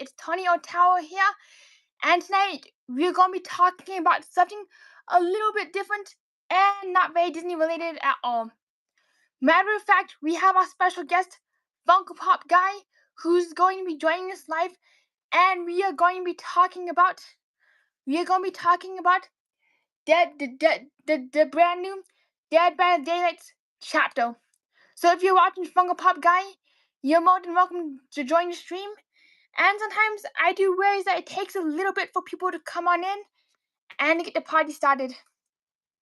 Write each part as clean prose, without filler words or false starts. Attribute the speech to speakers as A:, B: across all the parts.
A: It's Tony Otawa here, and tonight we're going to be talking about something a little bit different and not very Disney related at all. Matter of fact, we have our special guest, Funko Pop Guy, who's going to be joining us live, and we are going to be talking about the brand new Dead by Daylight chapter. So if you're watching Funko Pop Guy, you're more than welcome to join the stream. And sometimes I do realize that it takes a little bit for people to come on in and to get the party started.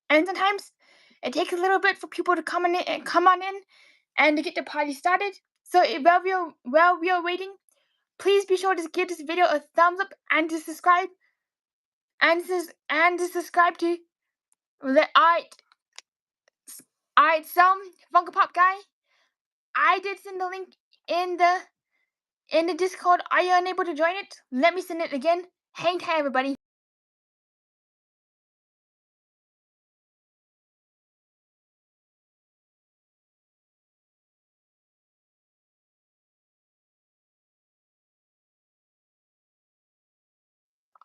A: And sometimes it takes a little bit for people to come on in and to get the party started. So while we are waiting, please be sure to give this video a thumbs up and to subscribe. And to subscribe to Alright, so Funko Pop Guy, I did send the link in the Discord. Are you unable to join it? Let me send it again. Hang tight, everybody.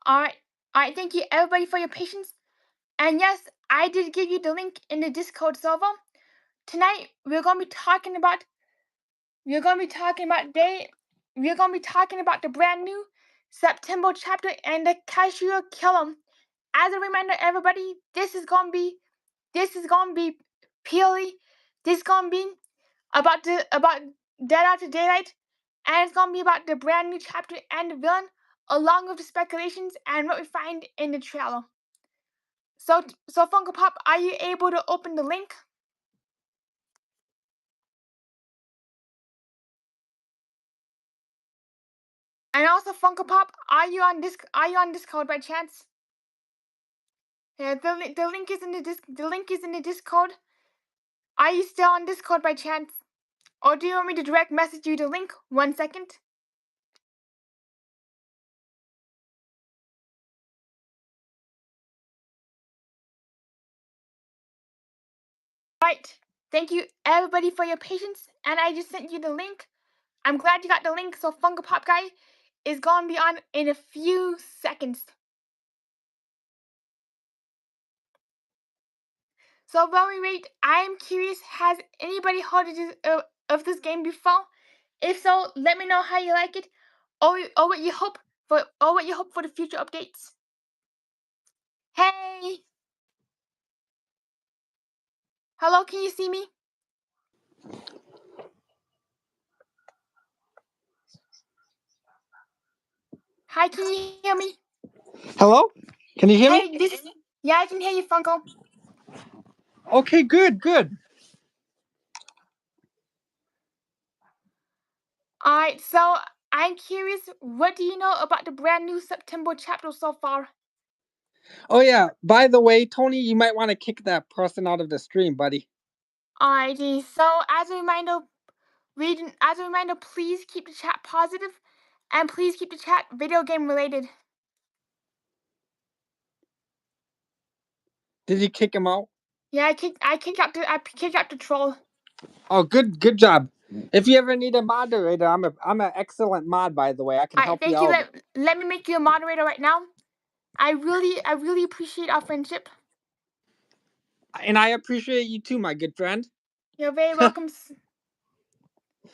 A: Alright, thank you everybody for your patience. And yes, I did give you the link in the Discord server. Tonight we're gonna be talking about the brand new September chapter and the Krasue killer. As a reminder, everybody, this is gonna be purely about Dead After Daylight, and it's gonna be about the brand new chapter and the villain, along with the speculations and what we find in the trailer. So Funko Pop, are you able to open the link? And also, Funko Pop, are you on Discord by chance? Yeah, the link is in the Discord. Are you still on Discord by chance? Or do you want me to direct message you the link? 1 second. Right. Thank you everybody for your patience, and I just sent you the link. I'm glad you got the link. So Funko Pop Guy is gonna be on in a few seconds. So while we wait, I'm curious, has anybody heard of this game before? If so, let me know how you like it, or what you hope for the future updates. Hey, hello, can you see me? Hi, can you hear me?
B: Hello? Can you hear me?
A: Yeah, I can hear you, Funko.
B: Okay, good.
A: Alright, so I'm curious, what do you know about the brand new September chapter so far?
B: Oh yeah, by the way, Tony, you might want to kick that person out of the stream, buddy.
A: Alrighty, so as a reminder, please keep the chat positive, and please keep the chat video game related.
B: Did you kick him out?
A: Yeah, I kicked out the troll.
B: Oh, good job. If you ever need a moderator, I'm an excellent mod, by the way. I can help you out.
A: Thank you. Let me make you a moderator right now. I really appreciate our friendship.
B: And I appreciate you too, my good friend.
A: You're very welcome.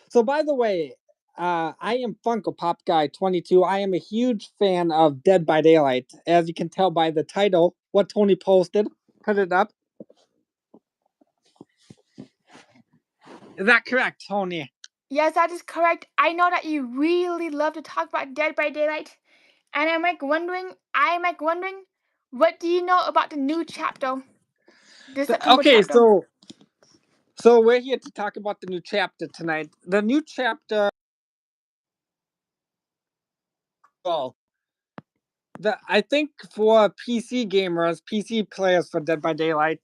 B: So, by the way, I am Funko Pop Guy 22. I am a huge fan of Dead by Daylight, as you can tell by the title. What Tony posted, put it up. Is that correct, Tony?
A: Yes, that is correct. I know that you really love to talk about Dead by Daylight, and I'm wondering, what do you know about the new chapter?
B: Okay, chapter. So we're here to talk about the new chapter tonight. The new chapter. Well, I think for PC gamers, PC players for Dead by Daylight,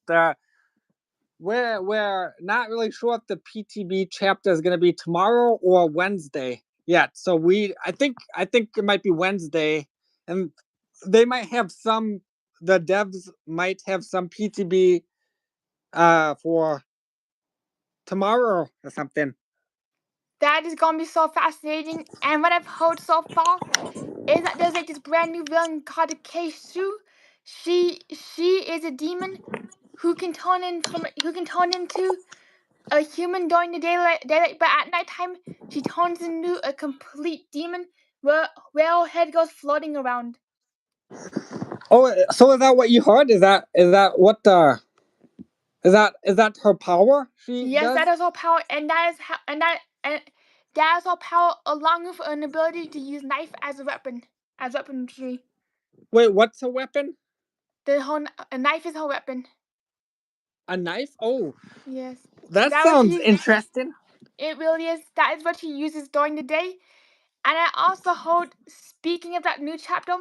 B: we're not really sure if the PTB chapter is going to be tomorrow or Wednesday yet. So I think it might be Wednesday, and they might have some. The devs might have some PTB for tomorrow or something.
A: That is gonna be so fascinating. And what I've heard so far is that there's like this brand new villain called Krasue. She is a demon who can turn into a human during the daylight, but at nighttime she turns into a complete demon where her head goes floating around.
B: Oh, so is that what you heard? Is that what the is that her power she
A: Yes, that
B: does?
A: is her power, and that is her power along with an ability to use knife as a weapon, as weaponry.
B: Wait, what's a weapon?
A: A knife is her weapon.
B: A knife? Oh,
A: Yes,
B: that
A: that what
B: sounds
A: she.
B: interesting.
A: It really is. That is what she uses during the day. And I also heard, speaking of that new chapter,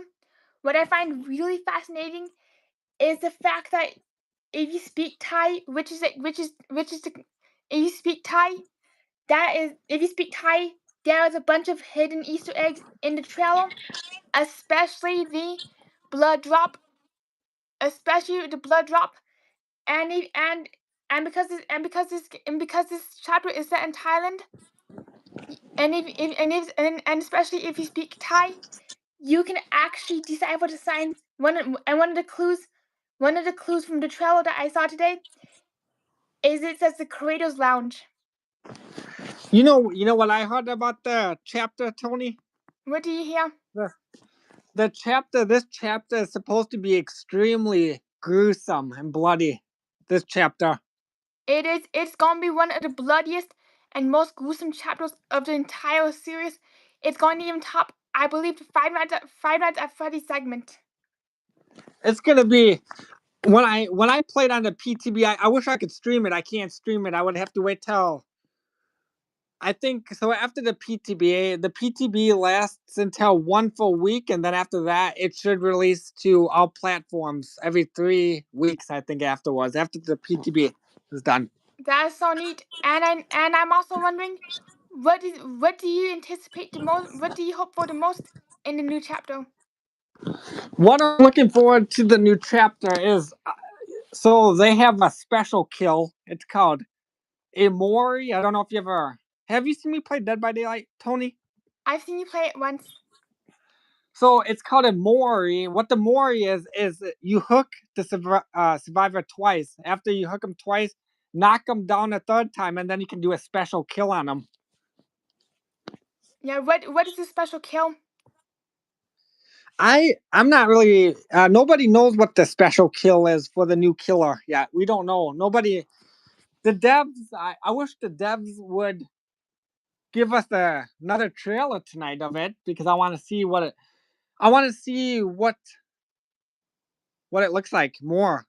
A: what I find really fascinating is the fact that if you speak Thai, if you speak Thai, if you speak Thai, there is a bunch of hidden Easter eggs in the trailer, especially the blood drop, especially the blood drop, and it- and because this chapter is set in Thailand, and especially if you speak Thai, you can actually decipher the signs. One of the clues from the trailer that I saw today is it says the creator's lounge.
B: You know what I heard about the chapter, Tony?
A: What do you hear?
B: The, this chapter is supposed to be extremely gruesome and bloody. This chapter.
A: It is. It's gonna be one of the bloodiest and most gruesome chapters of the entire series. It's going to even top, I believe, the Five Nights at Freddy's segment.
B: It's gonna be when I played on the PTB. I wish I could stream it. I can't stream it. I would have to wait till I think so. After the PTB lasts until one full week, and then after that, it should release to all platforms every 3 weeks. I think afterwards, after the PTB is done.
A: That is so neat. And I'm also wondering, what do you anticipate the most? What do you hope for the most in the new chapter?
B: What I'm looking forward to the new chapter is so they have a special kill. It's called Amori. I don't know if you ever have you seen me play Dead by Daylight, Tony?
A: I've seen you play it once.
B: So it's called a Mori. What the Mori is you hook the survivor twice. After you hook them twice, knock them down a third time, and then you can do a special kill on them.
A: Yeah. What is the special kill?
B: I'm not really. Nobody knows what the special kill is for the new killer yet. We don't know. Nobody. The devs. I wish the devs would give us another trailer tonight of it because I want to see what it. I want to see what it looks like more.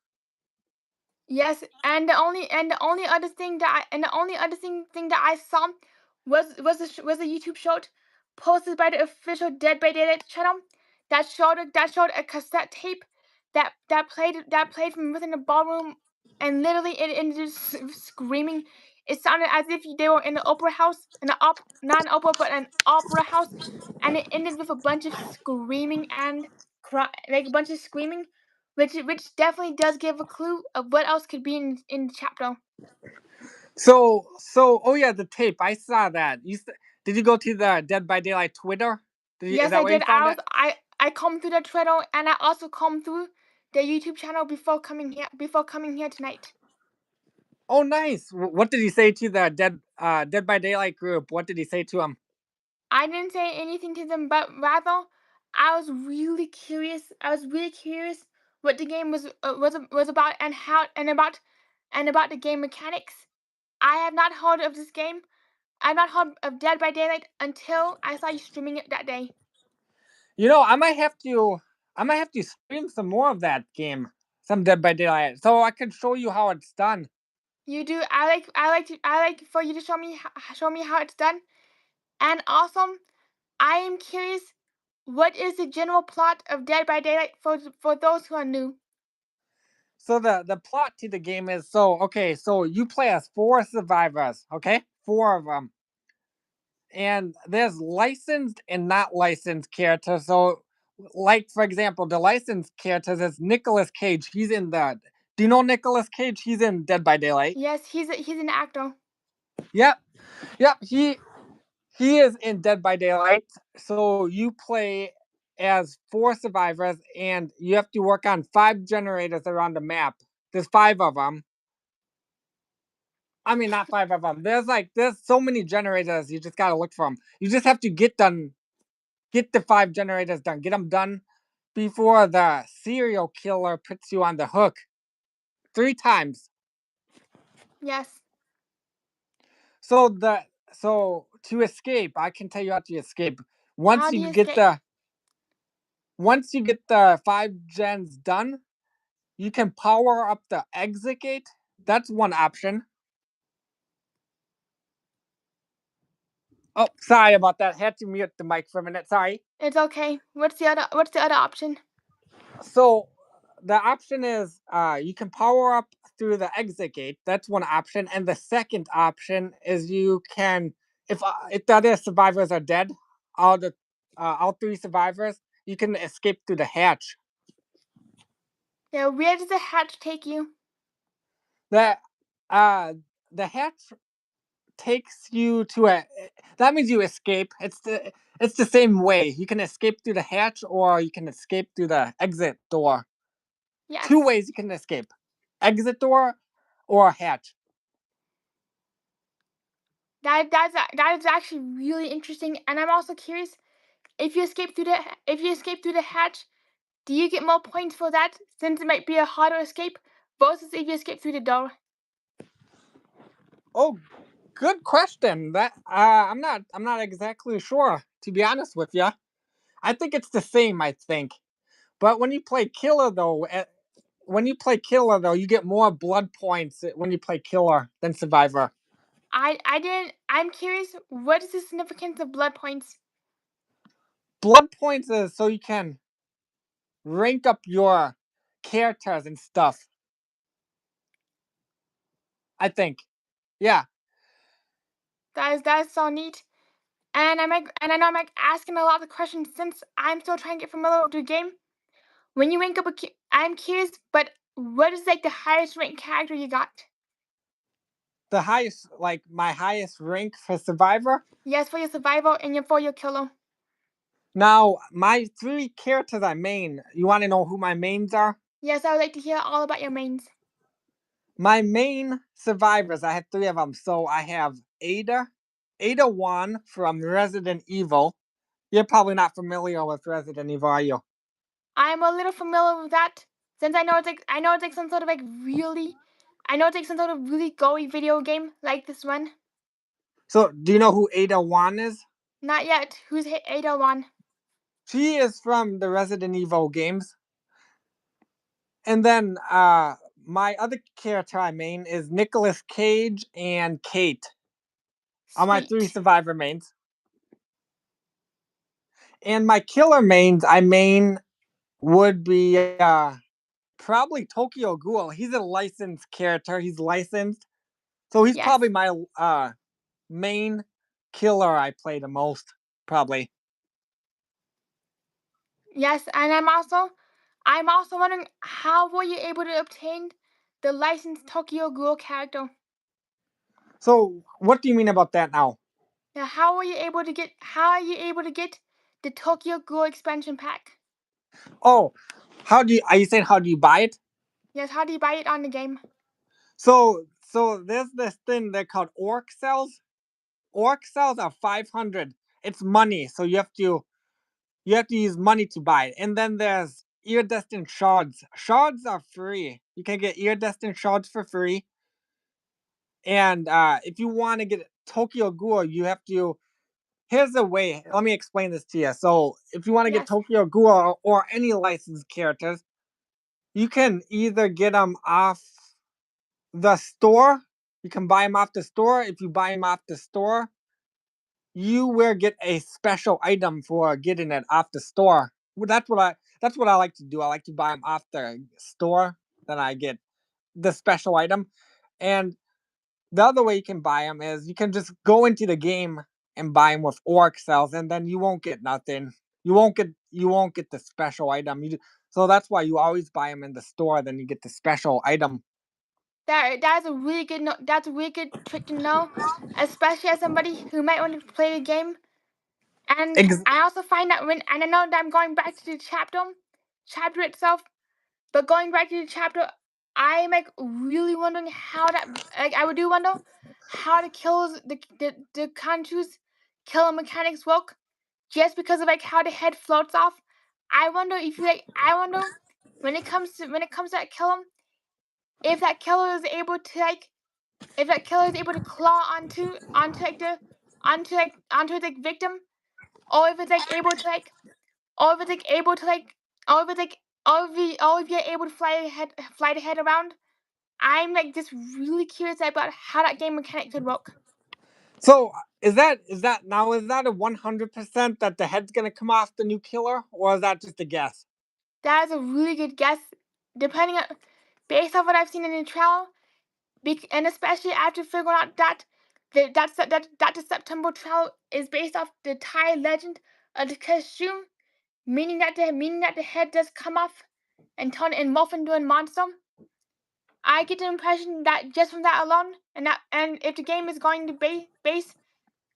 A: Yes, and the only other thing that I saw was a YouTube short posted by the official Dead by Daylight channel that showed a cassette tape that played from within the ballroom, and literally it ended screaming. It sounded as if they were in an opera house, not an opera but an opera house, and it ended with a bunch of screaming and like a bunch of screaming, which definitely does give a clue of what else could be in the chapter.
B: Oh yeah, the tape. I saw that. Did you go to the Dead by Daylight Twitter? Is
A: Yes,
B: that
A: I
B: where you
A: did.
B: found it?
A: I combed through the Twitter, and I also combed through the YouTube channel before coming here tonight.
B: Oh, nice. What did he say to the Dead by Daylight group? What did he say to him?
A: I didn't say anything to them, but rather I was really curious. I was really curious what the game was about, and how and about the game mechanics. I have not heard of this game. I've not heard of Dead by Daylight until I saw you streaming it that day.
B: I might have to stream some more of that game, some Dead by Daylight, so I can show you how it's done.
A: You do. I like for you to show me how it's done. And also, I am curious, what is the general plot of Dead by Daylight for those who are new?
B: So the plot to the game is okay. So you play as 4 survivors, okay, 4 of them, and there's licensed and not licensed characters. So, like for example, the licensed characters is Nicolas Cage. He's in the. Do you know Nicolas Cage? He's in Dead by Daylight.
A: Yes, he's an actor.
B: Yep, yep. He is in Dead by Daylight. So you play as 4 survivors, and you have to work on 5 generators around the map. There's 5 of them. I mean, not 5 of them. There's so many generators. You just gotta look for them. You just have to get the 5 generators done. Get them done before the serial killer puts you on the hook 3 times.
A: Yes.
B: So to escape, I can tell you how to escape.
A: How do you escape?
B: Once you get the 5 gens done, you can power up the exit gate. That's one option. Oh, sorry about that. Had to mute the mic for a minute. Sorry.
A: It's okay. What's the other option?
B: So the option is you can power up through the exit gate. That's one option. And the second option is you can, if the other survivors are dead, all 3 survivors, you can escape through the hatch.
A: Yeah, where does the hatch take you?
B: The the hatch takes you to that means you escape. It's the same way. You can escape through the hatch or you can escape through the exit door.
A: Yes.
B: 2 ways you can escape. Exit door or hatch.
A: That is actually really interesting, and I'm also curious if you escape through the hatch, do you get more points for that since it might be a harder escape versus if you escape through the door?
B: Oh, good question. That I'm not exactly sure, to be honest with you. I think it's the same, I think. But when you play killer though, you get more blood points when you play killer than survivor.
A: I didn't. I'm curious. What is the significance of blood points?
B: Blood points is so you can rank up your characters and stuff. I think. Yeah.
A: That is so neat. And I know I'm like asking a lot of questions since I'm still trying to get familiar with the game. When you rank up I'm curious, but what is like the highest ranked character you got?
B: The highest, like my highest rank for survivor.
A: Yes, for your survival and for your killer.
B: Now, my 3 characters I main. You want to know who my mains are?
A: Yes, I would like to hear all about your mains.
B: My main survivors, I have 3 of them. So I have Ada 1 from Resident Evil. You're probably not familiar with Resident Evil, are you?
A: I'm a little familiar with that since I know it's like some sort of like really I know it's like some sort of really gory video game like this one.
B: So, do you know who Ada 1 is?
A: Not yet. Who's Ada One?
B: She is from the Resident Evil games. And then my other character I main is Nicolas Cage and Kate. Are my 3
A: Sweet.
B: survivor mains. And my killer mains I main would be probably Tokyo Ghoul. He's a licensed character. He's licensed. So he's
A: Yes.
B: probably my main killer I play the most, probably.
A: Yes, and I'm also wondering how were you able to obtain the licensed Tokyo Ghoul character?
B: So what do you mean about that now?
A: Now, how are you able to get the Tokyo Ghoul expansion pack?
B: Oh, are you saying how do you buy it?
A: Yes, how do you buy it on the game?
B: So there's this thing they're called orc cells. Orc cells are 500. It's money, so you have to use money to buy it. And then there's iridescent shards. Shards are free. You can get iridescent shards for free. And if you want to get Tokyo Ghoul, you have to. Here's the way. Let me explain this to you. So if you want to get
A: Yes.
B: Tokyo Ghoul or any licensed characters, you can either get them off the store. You can buy them off the store. If you buy them off the store, you will get a special item for getting it off the store. Well, that's what I like to do. I like to buy them off the store. Then I get the special item. And the other way you can buy them is you can just go into the game and buy them with orc cells, and then you won't get nothing. You won't get the special item. So that's why you always buy them in the store. Then you get the special item.
A: That's a really good that's a really good trick to know, especially as somebody who might want to play the game. And
B: Ex-
A: I also find that when and I know that I'm going back to the chapter itself, but going back to the chapter, I'm like really wondering how that like I would do wonder how the kills the Kanchu's killer mechanics work, just because of like how the head floats off. I wonder if you like I wonder when it comes to that killer, if that killer is able to like if that killer is able to claw onto like the onto the victim, or if it's like able to like or if it's like able to like or if it's like or if you're able to fly the head around. I'm like just really curious about how that game mechanic could work.
B: so is that a 100% that the head's gonna come off the new killer, or is that just a guess?
A: That is a really good guess, depending on based on what I've seen in the trial, and especially after figuring out that the September trial is based off the Thai legend of the Krasue, meaning that the head does come off and turn and morph into a monster. I get the impression that just from that alone, and if the game is going to base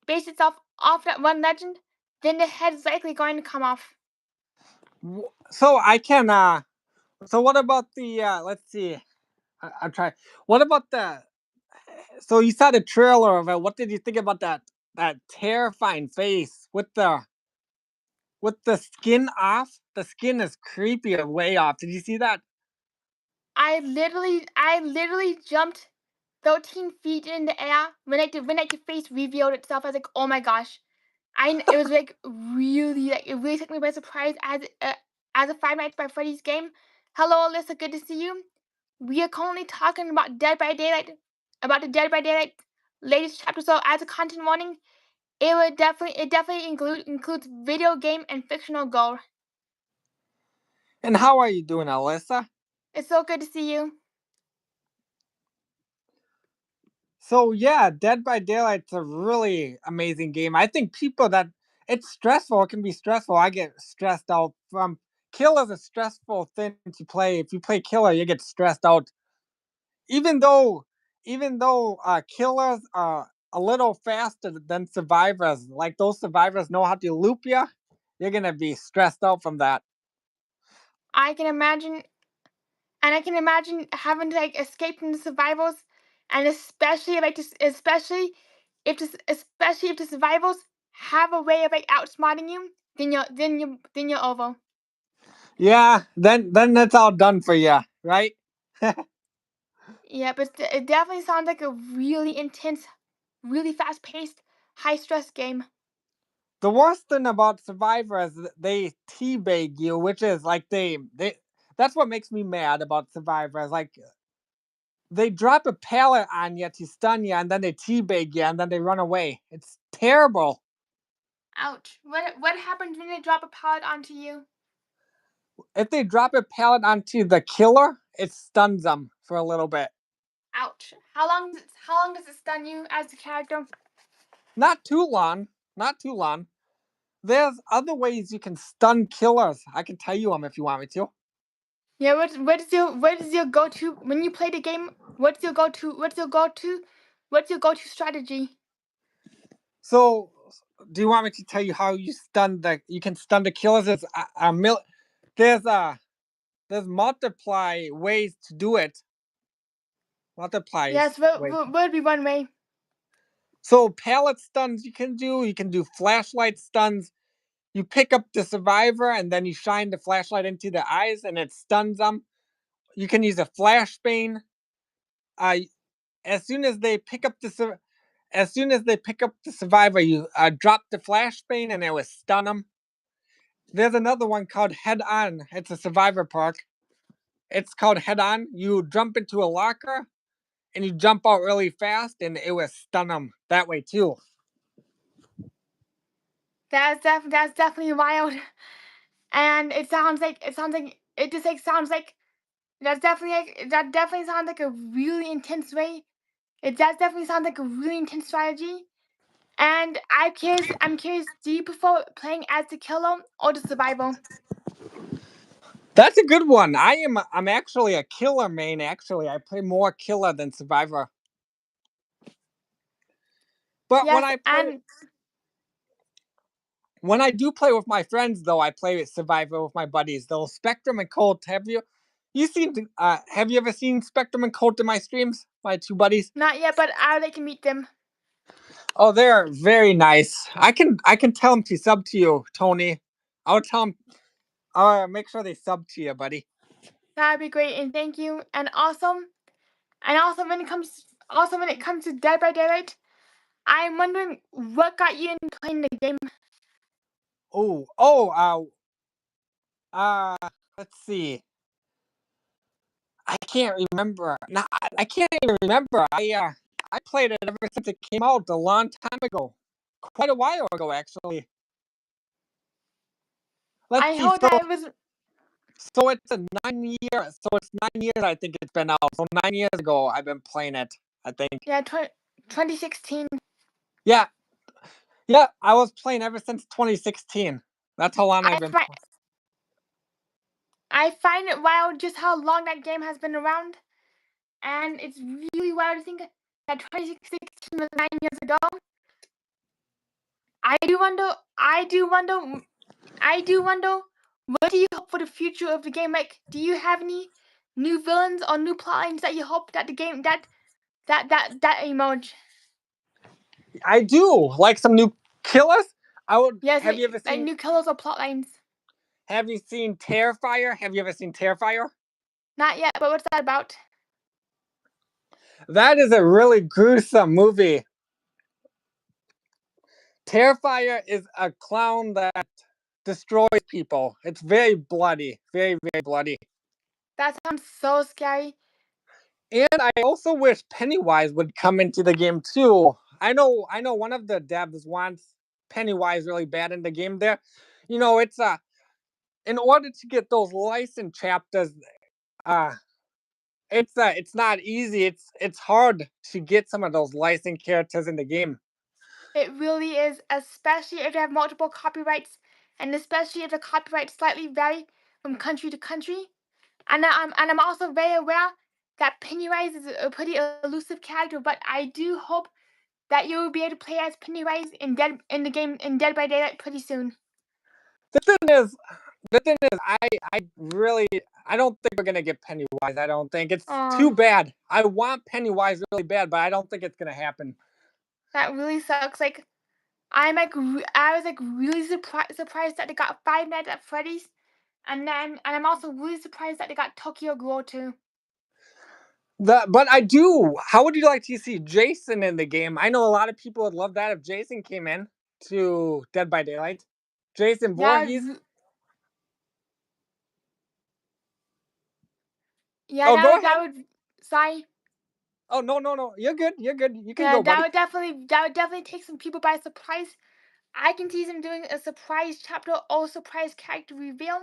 A: itself off that one legend, then the head is likely going to come off.
B: So I can so what about the let's see, I'll try. What about the so you saw the trailer of it. What did you think about that terrifying face with the skin off? The skin is creepy or way off. Did you see that?
A: I literally jumped 13 feet in the air when like the face revealed itself. I was like, oh my gosh! It was like like it really took me by surprise as a Five Nights by Freddy's game. Hello, Alyssa, good to see you. We are currently talking about Dead by Daylight, about the Dead by Daylight latest chapter. So as a content warning, it definitely includes video game and fictional gore.
B: And how are you doing, Alyssa?
A: It's so good to see you.
B: So yeah, Dead by Daylight's a really amazing game. I think people that it's stressful. It can be stressful. I get stressed out from Killer's a stressful thing to play. If you play Killer, you get stressed out. Even though, Killers are a little faster than Survivors. Like those Survivors know how to loop you. You're gonna be stressed out from that.
A: I can imagine, and I can imagine having to like escape from the survivors, and especially if the survivors have a way of like outsmarting you, then you're over.
B: Yeah, then that's all done for you, right?
A: Yeah, but it definitely sounds like a really intense, really fast paced, high stress game.
B: The worst thing about Survivor is they teabag you, which is like they that's what makes me mad about Survivor. Is like they drop a pallet on you to stun you, and then they teabag you, and then they run away. It's terrible.
A: Ouch! What happens when they drop a pallet onto you?
B: If they drop a pallet onto the killer, it stuns them for a little bit.
A: Ouch! How long does it stun you as the character?
B: Not too long. Not too long. There's other ways you can stun killers. I can tell you them if you want me to.
A: Yeah, what is your go to when you play the game? What's your go to strategy?
B: So, do you want me to tell you how you can stun the killers? There's there's multiply ways to do it. Multiplies
A: Yes,
B: ways.
A: what would be one way?
B: So pallet stuns you can do flashlight stuns. You pick up the survivor and then you shine the flashlight into their eyes and it stuns them. You can use a flashbang. Uh, as soon as they pick up the survivor, you drop the flashbang and it will stun them. There's another one called Head On. It's a survivor perk. It's called Head On. You jump into a locker and you jump out really fast, and it will stun them that way too.
A: That's definitely wild, and it just like sounds like that definitely sounds like a really intense way. It does definitely sound like a really intense strategy. And I'm curious. Do you prefer playing as the killer or the survivor?
B: That's a good one. I'm actually a killer main. Actually, I play more killer than survivor. But
A: Yes, and
B: when I do play with my friends, though, I play with survivor with my buddies. Though Spectrum and Colt, have you ever seen Spectrum and Colt in my streams? My two buddies.
A: not yet, but I would like to meet them.
B: Oh, they're very nice. I can tell them to sub to you, Tony. I'll tell them. I'll make sure they sub to you, buddy.
A: That would be great, and thank you. And also when it comes to Dead by Daylight, I'm wondering what got you into playing the game.
B: Oh, let's see. I can't remember. No, I can't even remember. I played it ever since it came out a long time ago, quite a while ago, actually. Let's
A: I
B: see.
A: hope that it was
B: So it's a 9 years. So it's 9 years. I think it's been out. So 9 years ago, I've been playing it. I think.
A: 2016.
B: Yeah, yeah. I was playing ever since 2016. That's how long
A: I
B: I've been.
A: find I find it wild just how long that game has been around, and it's really wild to think that 2016 was 9 years ago. I do wonder. I do wonder. I do wonder. What do you hope for the future of the game? Like, do you have any new villains or new plotlines that you hope that the game that emerge?
B: I do like some new killers. I would.
A: Yes,
B: Have you ever
A: like
B: seen?
A: new killers or plotlines.
B: Have you seen Terrifier? Have you ever seen Terrifier?
A: Not yet, but what's that about?
B: That is a really gruesome movie. Terrifier is a clown that destroys people. It's very bloody, very, very bloody.
A: That sounds so scary.
B: And I also wish Pennywise would come into the game too. I know one of the devs wants Pennywise really bad in the game there. It's in order to get those license chapters, uh it's not easy. It's hard to get some of those licensed characters in the game.
A: It really is, especially if you have multiple copyrights, and especially if the copyrights slightly vary from country to country. And I'm also very aware that Pennywise is a pretty elusive character, but I do hope that you will be able to play as Pennywise in the game in Dead by Daylight pretty soon.
B: The thing is, I don't think we're gonna get Pennywise. I don't think it's too
A: Oh,
B: bad. I want Pennywise really bad, but I don't think it's gonna happen.
A: that really sucks. Like I was like really surprised that they got Five Nights at Freddy's, and I'm also really surprised that they got Tokyo Ghoul too.
B: But I do. How would you like to see Jason in the game? I know a lot of people would love that if Jason came in to Dead by Daylight. Jason
A: That
B: Voorhees.
A: yeah,
B: Oh,
A: that
B: go
A: would
B: ahead.
A: that would sorry.
B: Oh, no, no, no. You're good. You're good. You can
A: Yeah,
B: go, buddy.
A: that would definitely take some people by surprise. I can see them doing a surprise chapter or surprise character reveal.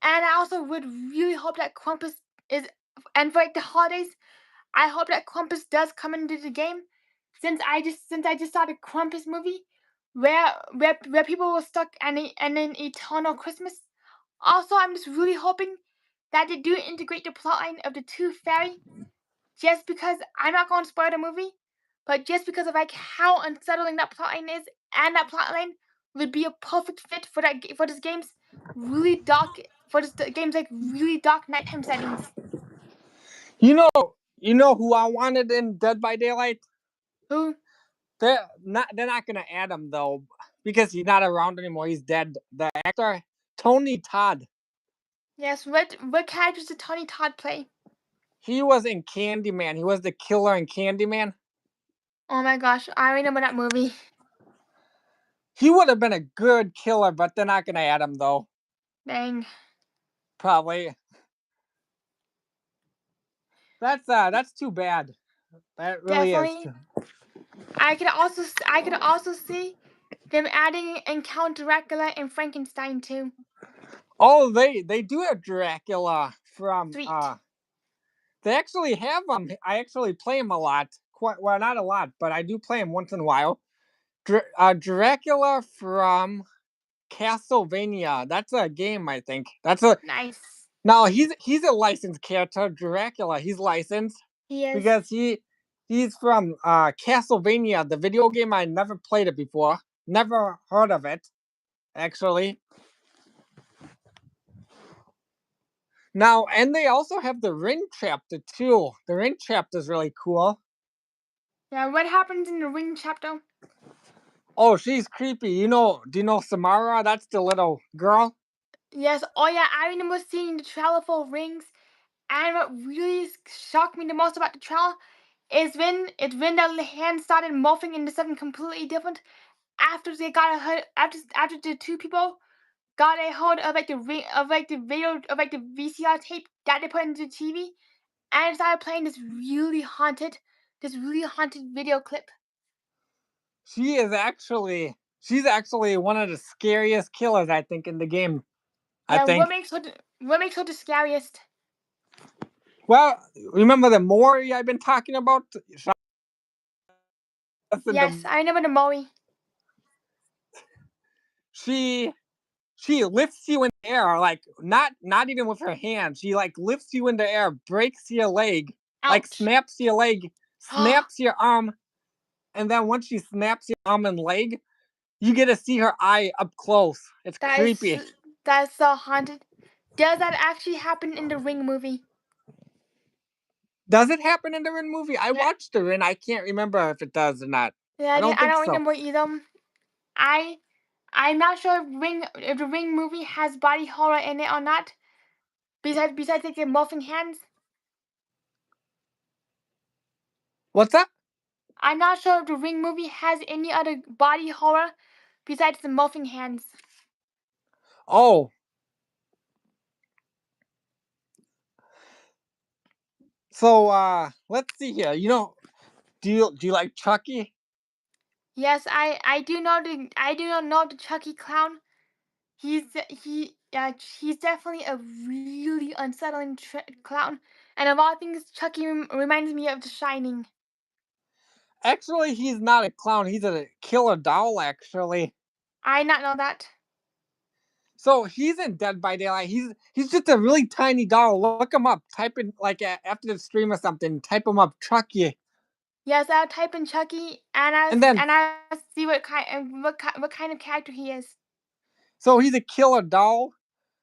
A: And I also would really hope that Krampus is, and for like the holidays, I hope that Krampus does come into the game. Since I just saw the Krampus movie, where people were stuck in an eternal Christmas. Also, I'm just really hoping that they do integrate the plotline of the Tooth Fairy. Just because I'm not going to spoil the movie, but just because of like how unsettling that plotline is, and that plotline would be a perfect fit for this game's really dark game's like really dark nighttime settings.
B: You know, you know who I wanted in Dead by Daylight?
A: Who?
B: They're not gonna add him though, because he's not around anymore. He's dead. The actor Tony Todd.
A: Yes, what characters did Tony Todd play?
B: He was in Candyman. He was the killer in Candyman.
A: Oh my gosh, I remember that movie.
B: He would have been a good killer, but they're not gonna add him though.
A: Dang.
B: Probably. That's too bad. That really is.
A: Definitely. I could also see them adding Count Dracula and Frankenstein too.
B: Oh, they do have Dracula from.
A: Sweet.
B: They actually have him. I actually play him a lot. Quite well, not a lot, but I do play him once in a while. Dracula from Castlevania. That's a game, I think. That's a
A: Nice.
B: No, he's a licensed character. Dracula. He's licensed
A: He is.
B: because he's from Castlevania, the video game. I never played it before. Never heard of it, actually. Now, and they also have the Ring chapter too. The Ring chapter is really cool.
A: Yeah, what happens in the Ring chapter?
B: Oh, she's creepy. Do you know Samara? That's the little girl.
A: Yes, oh yeah, I remember seeing the trailer for Rings, and what really shocked me the most about the trailer is when the hand started morphing into something completely different after they got a hold, after the two people got a hold of like the ring of like the video of like the VCR tape that they put into the TV, and started playing this really haunted video clip.
B: She's actually one of the scariest killers I think in the game. I
A: Yeah,
B: think.
A: what makes her the scariest?
B: Well, remember the Mori I've been talking about?
A: Yes, I remember the Moe.
B: She she lifts you in the air, like not even with her hand. She like lifts you in the air, breaks your leg, like
A: Ouch.
B: snaps your leg, snaps your arm, and then once she snaps your arm and leg, you get to see her eye up close. It's
A: that is
B: creepy.
A: that is so haunted. Does that actually happen in the Ring movie?
B: Does it happen in the Rin movie? I
A: Yeah,
B: watched the Rin. I can't remember if it does or not.
A: yeah,
B: I don't
A: I
B: think
A: don't
B: so.
A: remember either. I I'm not sure if the Ring movie has body horror in it or not. Besides like the morphing hands.
B: What's that?
A: I'm not sure if the Ring movie has any other body horror besides the morphing hands.
B: Oh, so let's see here. Do you like Chucky?
A: Yes, I do not know the Chucky clown. He's definitely a really unsettling clown. And of all things, Chucky reminds me of The Shining.
B: Actually, he's not a clown. He's a killer doll. Actually,
A: I not know that.
B: so he's in Dead by Daylight. He's just a really tiny doll. Look him up. Type in like after the stream or something. Type him up, Chucky,
A: Yes, I'll type in Chucky
B: and then
A: I'll see what kind of character he is.
B: so he's a killer doll.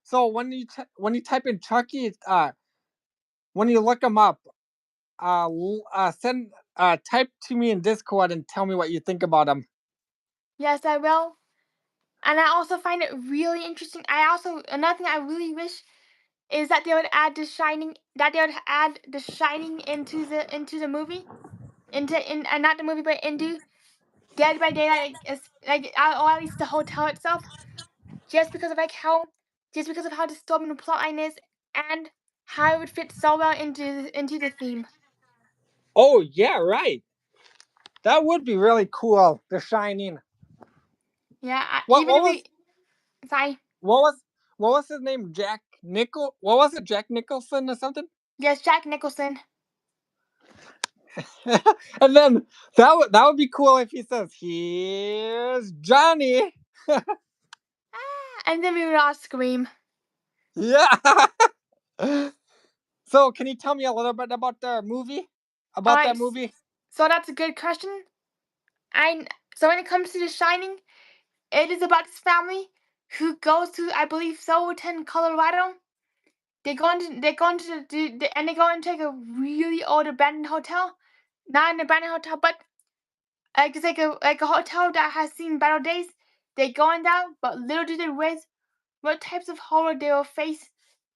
B: So when you type in Chucky, when you look him up, send type to me in Discord and tell me what you think about him.
A: Yes, I will. And I also find it really interesting. Another thing I really wish is that they would add The Shining. That they would add The Shining into the movie, and not the movie, but into Dead by Daylight, or at least the hotel itself. Just because of how disturbing the plotline is, and how it would fit so well into the theme.
B: Oh yeah, right. That would be really cool. The Shining.
A: Yeah,
B: What
A: even
B: what
A: if
B: was
A: we sorry,
B: what was what was his name? Jack Nickel. What was it? Jack Nicholson or something?
A: yes, Jack Nicholson.
B: And then that would be cool if he says, "Here's Johnny."
A: And then we would all scream.
B: Yeah. So, can you tell me a little bit about the movie?
A: All
B: About
A: right,
B: that movie?
A: so that's a good question. I so when it comes to The Shining, it is about this family who goes to, I believe, Silverton, Colorado. They go into like a really old abandoned hotel, not an abandoned hotel, but it's like a hotel that has seen better days. They go in there, but little do they realize what types of horror they will face.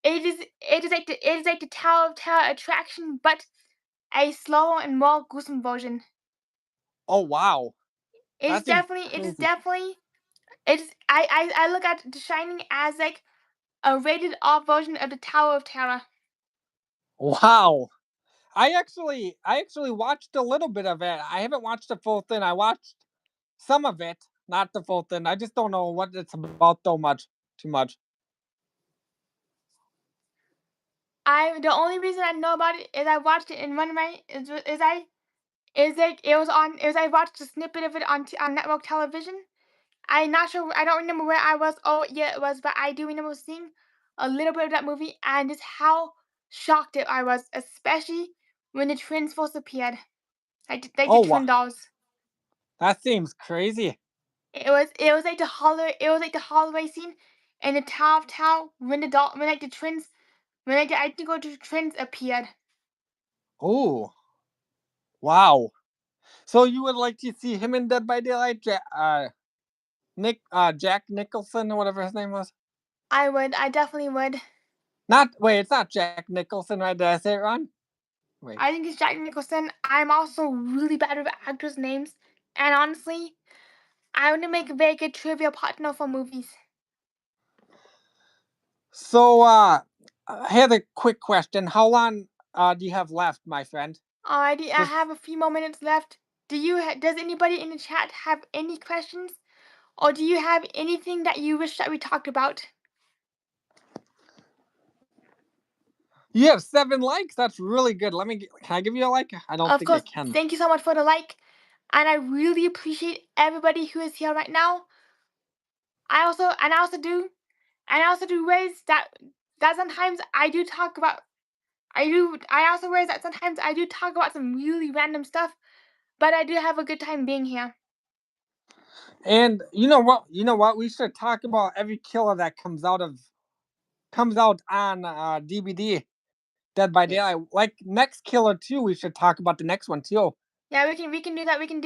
A: It is like the Tower of Terror attraction, but a slower and more gruesome version.
B: Oh wow,
A: It's
B: that seems
A: definitely it is
B: crazy.
A: definitely it's I look at The Shining as like a rated R version of the Tower of Terror.
B: Wow. I actually watched a little bit of it. I haven't watched the full thing. I watched some of it, not the full thing. I just don't know what it's about so much. Too much.
A: I The only reason I know about it is I watched it in one of my is I is like it was I watched a snippet of it on network television, I'm not sure. I don't remember where I was. Oh, yeah, it was. But I do remember seeing a little bit of that movie and just how shocked I was, especially when the twins first appeared, like the
B: Oh
A: twin
B: wow,
A: dolls.
B: that seems crazy.
A: It was like the hallway scene in the Tower of Tao when the twins when like the identical twins appeared.
B: Oh wow. So you would like to see him in Dead by Daylight, Jack Nicholson or whatever his name was?
A: I definitely would.
B: Not wait, it's not Jack Nicholson, right? Did I say it wrong? Wait.
A: I think it's Jack Nicholson. I'm also really bad with actors' names, and honestly, I want to make a very good trivia partner for movies.
B: So I had a quick question. How long do you have left, my friend?
A: Alrighty, I
B: Just
A: have a few more minutes left. Does anybody in the chat have any questions? Or do you have anything that you wish that we talked about?
B: you have 7 likes. That's really good. Can I give you a like? I don't
A: Of
B: think I
A: course,
B: can.
A: thank you so much for the like. And I really appreciate everybody who is here right now. I also do ways that sometimes I do talk about I also realize that sometimes I do talk about some really random stuff, but I do have a good time being here.
B: And you know what? You know what? We should talk about every killer that comes out on DVD. Dead by
A: Yeah,
B: Daylight. Like next killer too. We should talk about the next one too.
A: yeah, we can do that. We can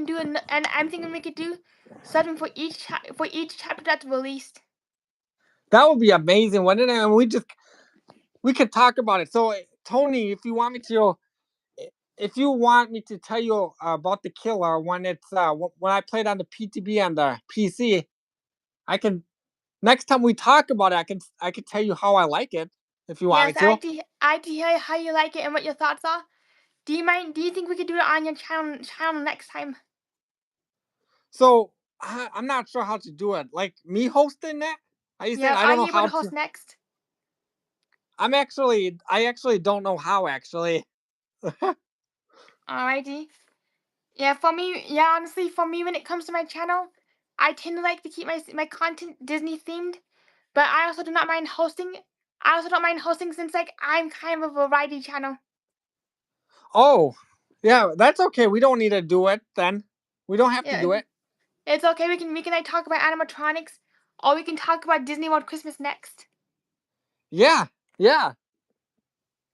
A: do and I'm thinking we could do something for each chapter that's released.
B: That would be amazing, wouldn't it? And we could talk about it. So Tony, if you want me to tell you about the killer when when I played on the PTB and the PC, I can next time we talk about it, I can tell you how I like it if you want me
A: Yes,
B: to.
A: I like to hear how you like it and what your thoughts are. Do you mind? Do you think we could do it on your channel next time?
B: So I'm not sure how to do it. Like me hosting that? Are you saying
A: Yeah,
B: I
A: are
B: don't know
A: you able
B: how
A: to host
B: to?
A: next?
B: I actually don't know how actually.
A: Alrighty. Yeah, honestly, for me, when it comes to my channel, I tend to like to keep my content Disney themed, but I also do not mind hosting. I also don't mind hosting since like I'm kind of a variety channel.
B: Oh, yeah, that's okay. We don't need to do it then. We don't have to
A: Yeah,
B: do it.
A: it's okay. We can like talk about animatronics, or we can talk about Disney World Christmas next.
B: Yeah, yeah.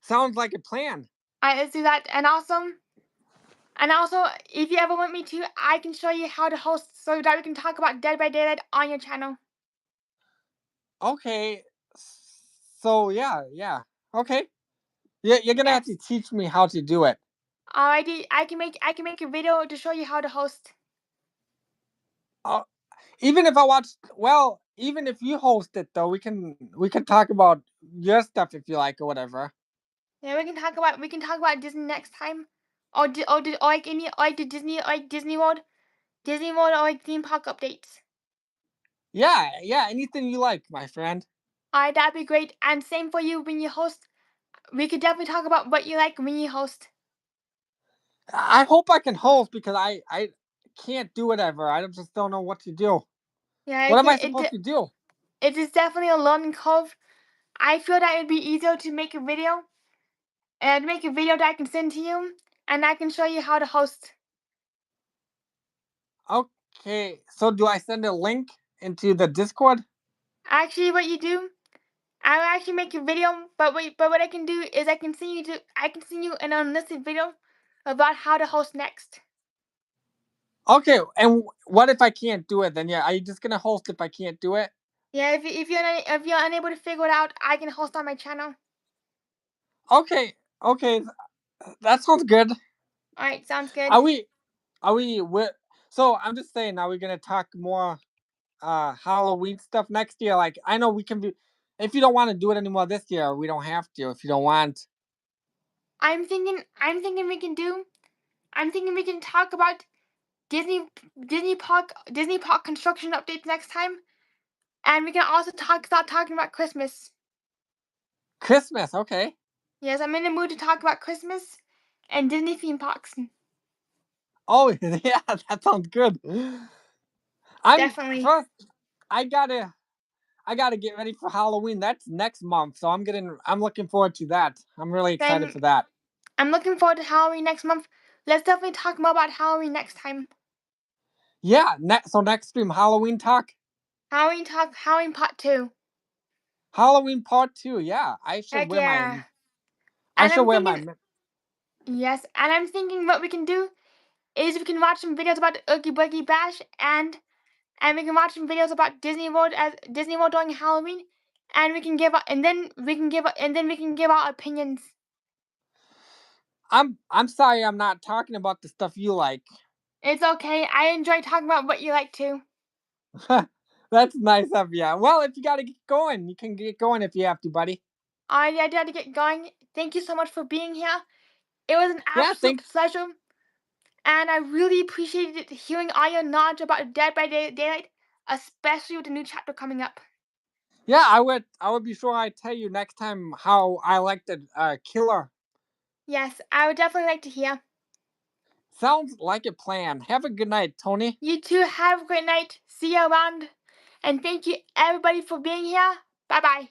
B: Sounds like a plan.
A: Alright, let's do that. And also, if you ever want me to, I can show you how to host so that we can talk about Dead by Daylight on your channel.
B: Okay. So yeah, yeah. Okay. Yeah, you're gonna have to
A: Yes.
B: teach me how to do it.
A: Alrighty, I can make a video to show you how to host.
B: Uh, even if I watch, well, even if you host it though, we can talk about your stuff if you like or whatever.
A: Yeah, we can talk about Disney next time, or like any or like the Disney World or like theme park updates.
B: Yeah, yeah. Anything you like, my friend.
A: Alright, that'd be great. And same for you when you host. We could definitely talk about what you like when you host.
B: I hope I can host because I can't do it ever. I just don't know what to do.
A: Yeah,
B: What am I supposed to do?
A: it is definitely a learning curve. I feel that it'd be easier to make a video and make a video that I can send to you, and I can show you how to host.
B: Okay, so do I send a link into the Discord?
A: Actually, what you do, I'll actually make a video, but what I can do is I can send you an unlisted video about how to host next.
B: Okay, and what if I can't do it? Then yeah, are you just gonna host if I can't do it?
A: Yeah, if you're unable to figure it out, I can host on my channel.
B: Okay, okay, that sounds good.
A: All right, sounds good.
B: Are we? Are we? So I'm just saying, are we gonna talk more Halloween stuff next year? Like I know we can be. If you don't want to do it anymore this year, we don't have to. If you don't want.
A: I'm thinking we can do. I'm thinking we can talk about Disney Park construction updates next time, and we can also start talking about Christmas.
B: Christmas, okay.
A: Yes, I'm in the mood to talk about Christmas and Disney theme parks.
B: Oh yeah, that sounds good. I'm
A: Definitely.
B: first. I gotta. I gotta get ready for Halloween. That's next month, so I'm looking forward to that. I'm really excited
A: Same.
B: for that.
A: I'm looking forward to Halloween next month. Let's definitely talk more about Halloween next time.
B: Yeah. So next stream, Halloween talk.
A: Halloween part 2.
B: Halloween part 2. Yeah. I should
A: Heck
B: wear my.
A: yeah.
B: I
A: And
B: should
A: I'm
B: wear my.
A: thinking, yes, and I'm thinking what we can do is we can watch some videos about the Oogie Boogie Bash, and we can watch some videos about Disney World during Halloween, and we can give and then we can give our opinions.
B: I'm sorry. I'm not talking about the stuff you like.
A: It's okay. I enjoy talking about what you like too.
B: That's nice of you. Well, if you gotta get going, you can get going if you have to, buddy.
A: I had to get going. Thank you so much for being here. It was an
B: Yeah.
A: absolute pleasure, and I really appreciated hearing all your knowledge about Dead by Daylight, especially with the new chapter coming up.
B: Yeah. I would be sure I tell you next time how I like the killer.
A: Yes, I would definitely like to hear.
B: Sounds like a plan. Have a good night, Tony.
A: You two have a great night. See you around. And thank you everybody for being here. Bye bye.